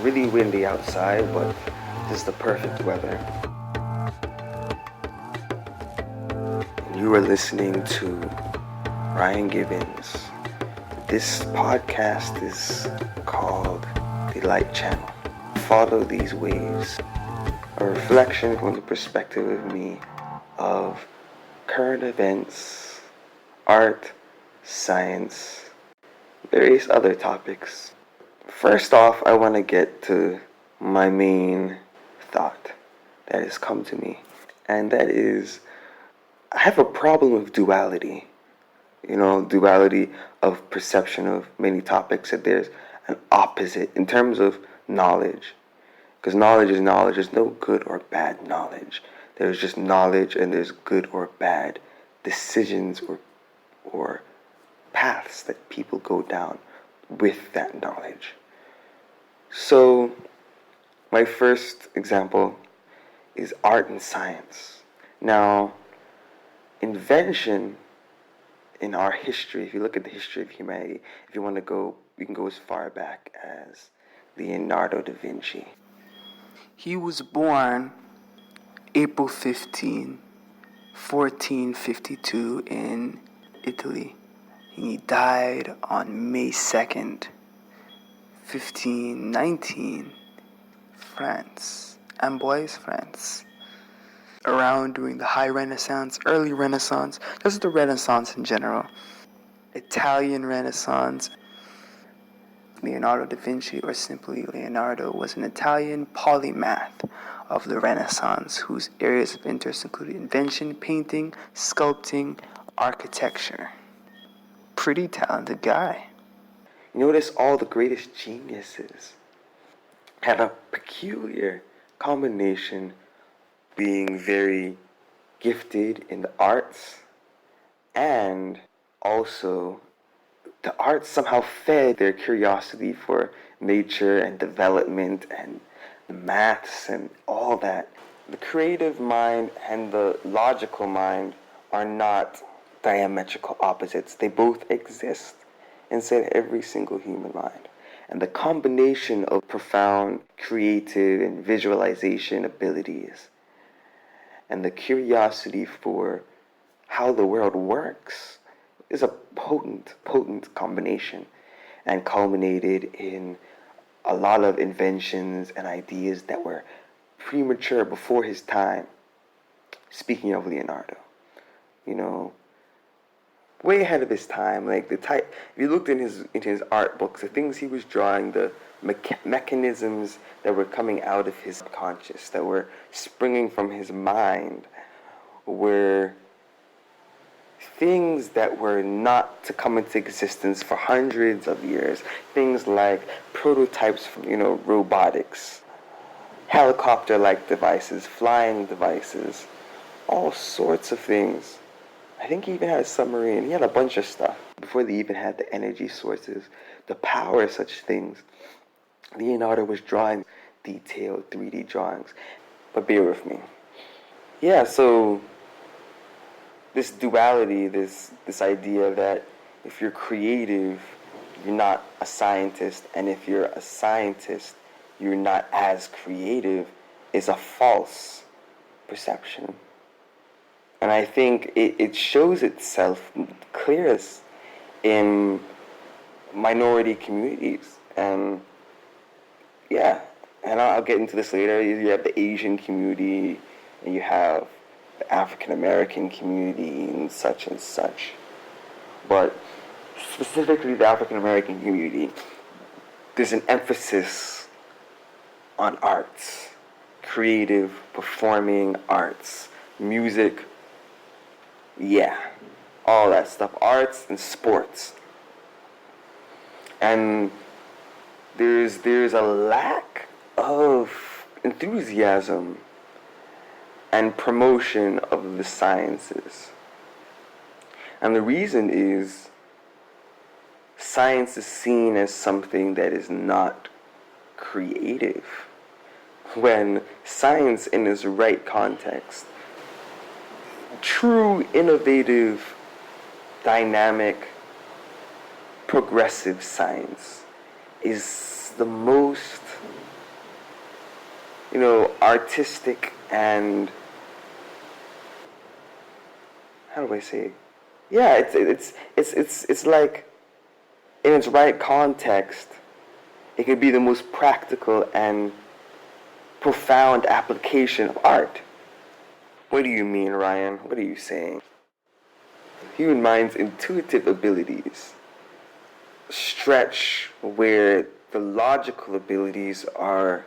really windy outside, but this is the perfect weather. And you are listening to Ryan Gibbons. This podcast is called the Lyt Channel. Follow these waves. A reflection from the perspective of me of current events, art, science, various other topics. First off, I want to get to my main thought that has come to me, and that is I have a problem with duality. Duality of perception of many topics, that there's an opposite in terms of knowledge. Because knowledge is knowledge. There's no good or bad knowledge. There's just knowledge, and there's good or bad decisions or paths that people go down with that knowledge. So, my first example is art and science. Now, invention in our history, if you look at the history of humanity, if you want to go, you can go as far back as Leonardo da Vinci. He was born April 15, 1452 in Italy. He died on May 2nd, 1519, France, Amboise, France. Around during the High Renaissance, early Renaissance, just the Renaissance in general. Italian Renaissance. Leonardo da Vinci, or simply Leonardo, was an Italian polymath of the Renaissance, whose areas of interest included invention, painting, sculpting, architecture. Pretty talented guy. Notice all the greatest geniuses had a peculiar combination, being very gifted in the arts, and also the arts somehow fed their curiosity for nature and development and the maths and all that. The creative mind and the logical mind are not diametrical opposites. They both exist inside every single human mind. And the combination of profound creative and visualization abilities and the curiosity for how the world works is a potent combination, and culminated in a lot of inventions and ideas that were premature before his time. Speaking of Leonardo, way ahead of his time. Like if you looked in his art books, the things he was drawing, the mechanisms that were coming out of his conscious, that were springing from his mind, were things that were not to come into existence for hundreds of years. Things like prototypes from, robotics, helicopter-like devices, flying devices, all sorts of things. I think he even had a submarine. He had a bunch of stuff before they even had the energy sources, the power of such things. Leonardo was drawing detailed 3D drawings. But bear with me. Yeah, so this duality, this idea that if you're creative, you're not a scientist, and if you're a scientist, you're not as creative, is a false perception. And I think it shows itself clearest in minority communities. And I'll get into this later. You have the Asian community, and you have the African American community, and such. But specifically the African American community, there's an emphasis on arts, creative, performing arts, music, all that stuff, arts and sports. And there's a lack of enthusiasm and promotion of the sciences. And the reason is science is seen as something that is not creative, when science in its right context, true, innovative, dynamic, progressive science is the most artistic and, how do I say it? Yeah, it's like, in its right context, it could be the most practical and profound application of art. What do you mean, Ryan? What are you saying? Human mind's intuitive abilities stretch where the logical abilities are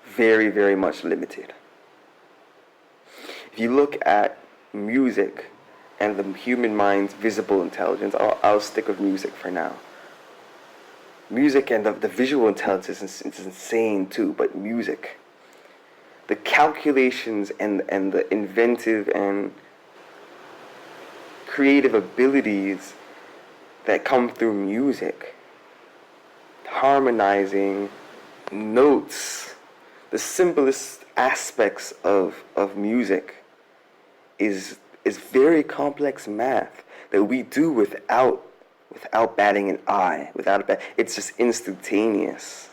very, very much limited. If you look at music and the human mind's visible intelligence, I'll stick with music for now. Music and the visual intelligence is insane too, but music, the calculations and the inventive and creative abilities that come through music, harmonizing notes, the simplest aspects of music is very complex math that we do without batting an eye, it's just instantaneous.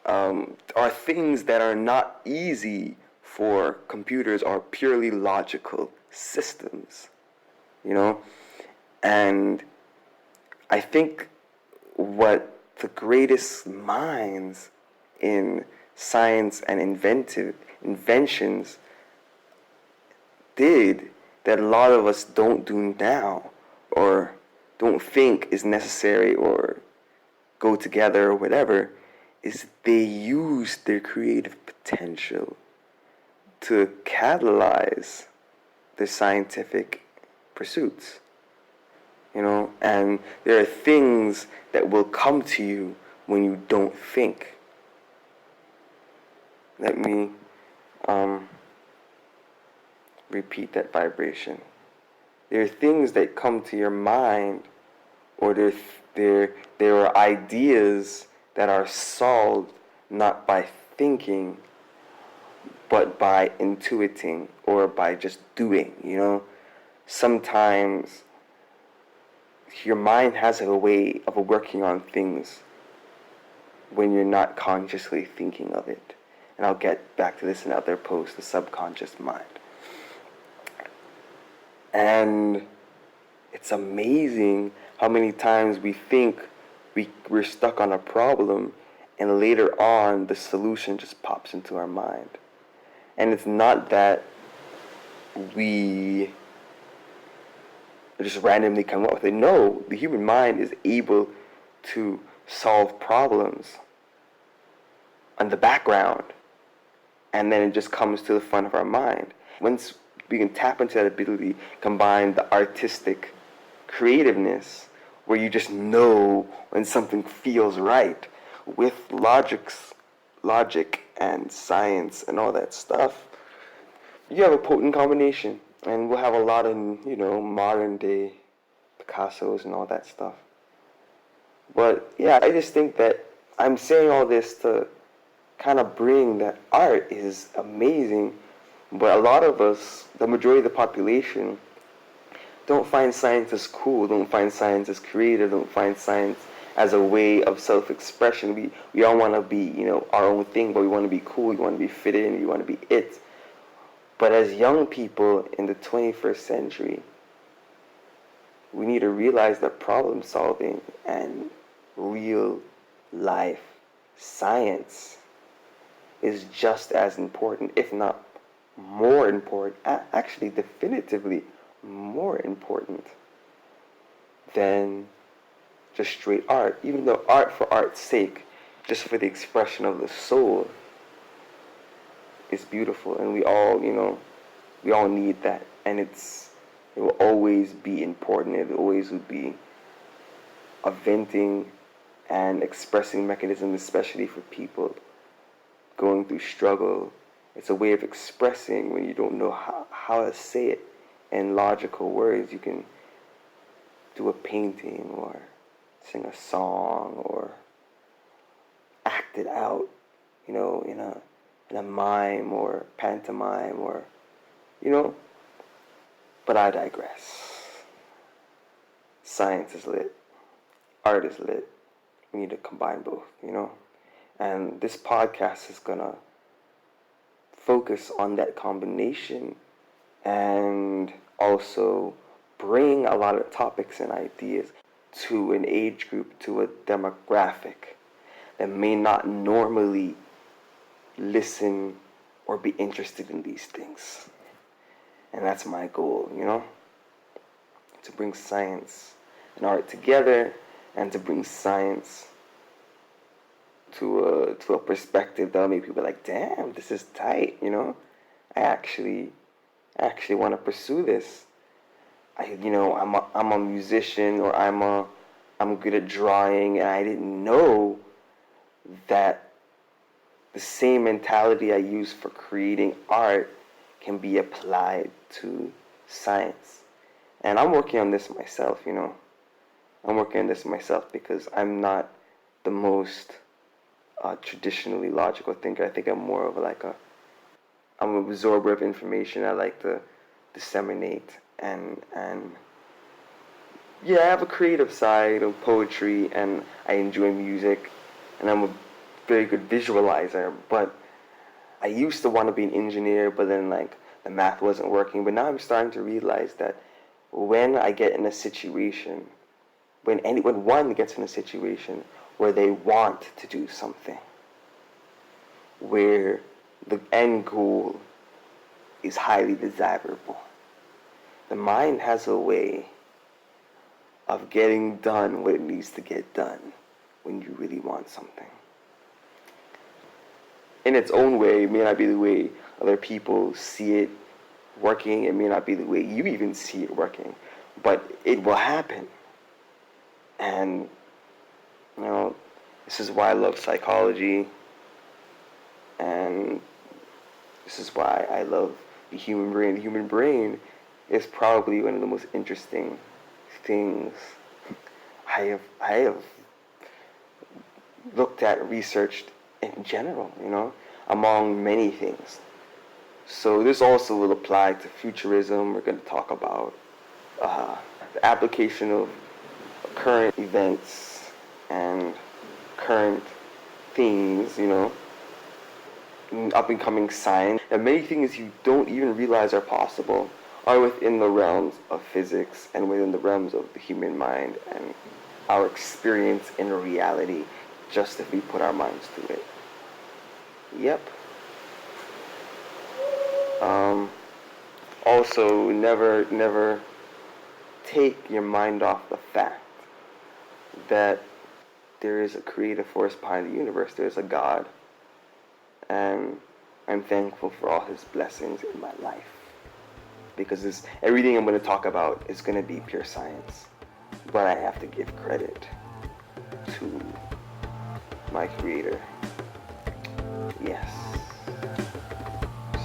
Are things that are not easy for computers are purely logical systems, and I think what the greatest minds in science and inventions did that a lot of us don't do now, or don't think is necessary or go together or whatever, is they use their creative potential to catalyze their scientific pursuits. And there are things that will come to you when you don't think. Let me repeat that vibration. There are things that come to your mind, or there are ideas that are solved not by thinking, but by intuiting or by just doing. Sometimes your mind has a way of working on things when you're not consciously thinking of it. And I'll get back to this in other posts, the subconscious mind. And it's amazing how many times we think we're stuck on a problem, and later on the solution just pops into our mind. And it's not that we just randomly come up with it. No, the human mind is able to solve problems on the background, and then it just comes to the front of our mind. Once we can tap into that ability, combine the artistic creativeness, where you just know when something feels right, with logic and science and all that stuff, you have a potent combination. And we'll have a lot of, modern day Picassos and all that stuff. But yeah, I just think that I'm saying all this to kind of bring that art is amazing, but a lot of us, the majority of the population, don't find science as cool, don't find science as creative, don't find science as a way of self-expression. We all want to be, our own thing, but we want to be cool, we want to be fit in, we want to be it. But as young people in the 21st century, we need to realize that problem solving and real life science is just as important, if not more important, actually definitively more important than just straight art. Even though art for art's sake, just for the expression of the soul, is beautiful, and we all need that, and it will always be important. It always will be a venting and expressing mechanism, especially for people going through struggle. It's a way of expressing when you don't know how to say it in logical words. You can do a painting or sing a song or act it out, in a mime or pantomime or, but I digress. Science is lit. Art is lit. We need to combine both, And this podcast is gonna focus on that combination and also bring a lot of topics and ideas to an age group, to a demographic that may not normally listen or be interested in these things. And that's my goal, to bring science and art together, and to bring science to a perspective that'll make people like, damn, this is tight, I actually want to pursue this. I'm a musician, or I'm good at drawing, and I didn't know that the same mentality I use for creating art can be applied to science. And I'm working on this myself, I'm working on this myself because I'm not the most traditionally logical thinker. I think I'm more of I'm an absorber of information. I like to disseminate and yeah, I have a creative side of poetry, and I enjoy music, and I'm a very good visualizer. But I used to want to be an engineer, but then the math wasn't working. But now I'm starting to realize that when I get in a situation, when one gets in a situation where they want to do something, where the end goal is highly desirable, the mind has a way of getting done what it needs to get done when you really want something. In its own way, it may not be the way other people see it working. It may not be the way you even see it working, but it will happen. And, this is why I love psychology, and this is why I love the human brain. The human brain is probably one of the most interesting things I have looked at, researched in general, among many things. So this also will apply to futurism. We're going to talk about the application of current events and current things, up and coming science, and many things you don't even realize are possible are within the realms of physics and within the realms of the human mind and our experience in reality, just if we put our minds to it. Yep. Also, never take your mind off the fact that there is a creative force behind the universe. There is a God, and I'm thankful for all His blessings in my life, because everything I'm going to talk about is going to be pure science, but I have to give credit to my Creator. Yes.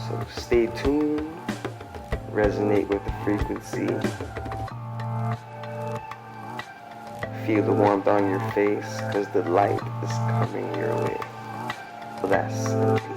So stay tuned, resonate with the frequency, feel the warmth on your face, because the light is coming your way. Bless and peace.